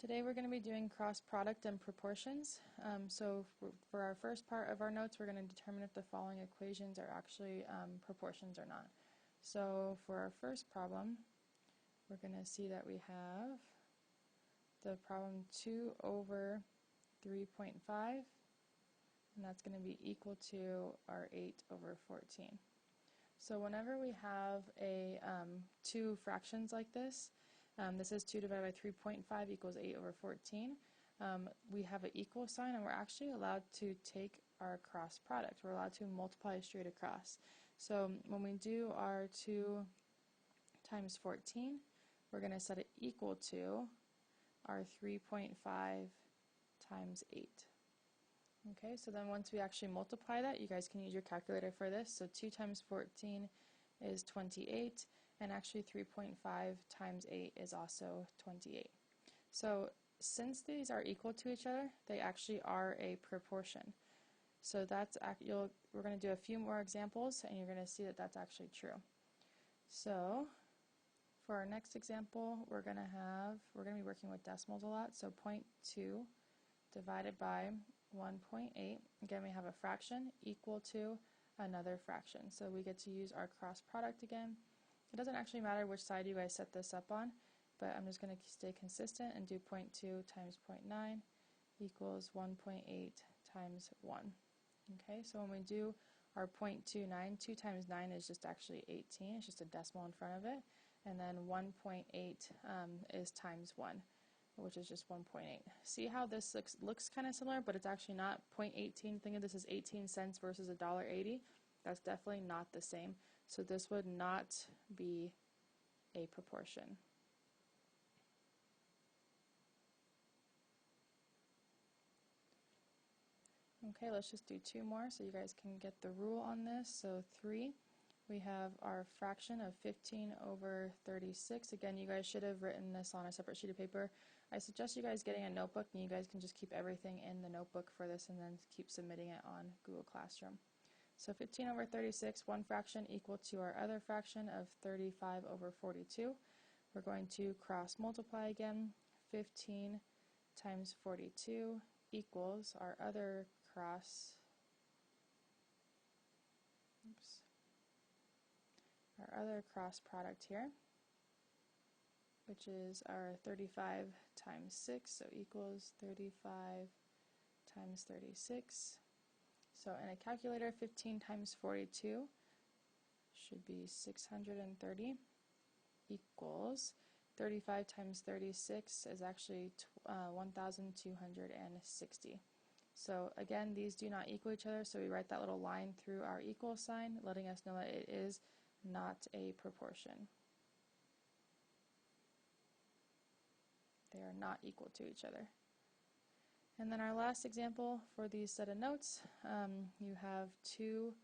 Today we're going to be doing cross product and proportions. So for our first part of our notes, we're going to determine if the following equations are actually proportions or not. So for our first problem, we're going to see that we have the problem 2 over 3.5, and that's going to be equal to our 8 over 14. So whenever we have a two fractions like this is 2 divided by 3.5 equals 8 over 14. We have an equal sign, and we're actually allowed to take our cross product. We're allowed to multiply straight across. So when we do our 2 times 14, we're going to set it equal to our 3.5 times 8. Okay, so then once we actually multiply that, you guys can use your calculator for this. So 2 times 14 is 28, and actually 3.5 times 8 is also 28. So since these are equal to each other, they actually are a proportion. So that's we're going to do a few more examples, and you're going to see that that's actually true. So for our next example, we're going to be working with decimals a lot. So 0.2 divided by 1.8. Again, we have a fraction equal to another fraction. So we get to use our cross product again. It doesn't actually matter which side you guys set this up on, but I'm just going to stay consistent and do 0.2 times 0.9 equals 1.8 times 1. Okay, so when we do our 0.29, 2 times 9 is just actually 18. It's just a decimal in front of it. And then 1.8 is times 1, which is just 1.8. See how this looks kind of similar, but it's actually not. 0.18, think of this as 18 cents versus $1.80. That's definitely not the same. So this would not be a proportion. Okay, let's just do 2 more so you guys can get the rule on this. So 3, we have our fraction of 15 over 36. Again, you guys should have written this on a separate sheet of paper. I suggest you guys getting a notebook, and you guys can just keep everything in the notebook for this and then keep submitting it on Google Classroom. So 15 over 36, one fraction equal to our other fraction of 35 over 42. We're going to cross multiply again. 15 times 42 equals our other cross product here, which is our 35 times 6, so equals 35 times 36. So in a calculator, 15 times 42 should be 630 equals 35 times 36 is actually 1,260. So again, these do not equal each other, so we write that little line through our equal sign, letting us know that it is not a proportion. They are not equal to each other. And then our last example for these set of notes, you have 2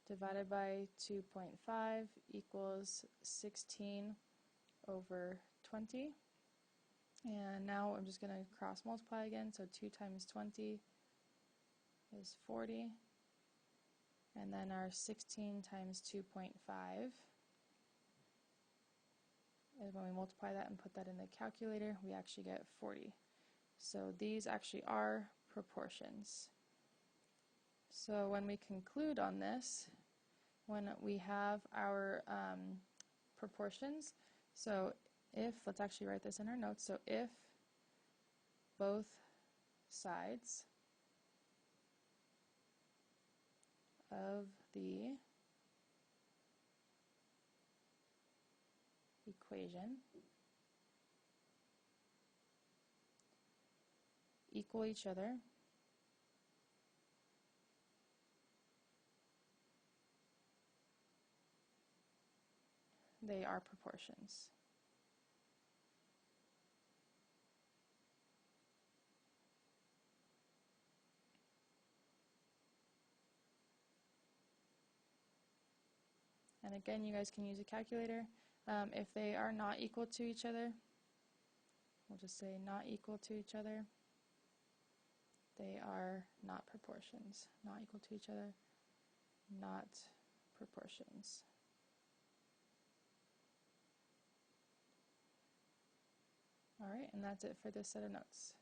divided by 2.5 equals 16 over 20. And now I'm just going to cross multiply again, so 2 times 20 is 40. And then our 16 times 2.5 is when we multiply that and put that in the calculator, we actually get 40. So these actually are proportions. So when we conclude on this, when we have our proportions, so if, let's actually write this in our notes, so if both sides of the equation equal each other, they are proportions. And again, you guys can use a calculator. If they are not equal to each other, we'll just say not equal to each other. They are not proportions. Not equal to each other, not proportions. All right, and that's it for this set of notes.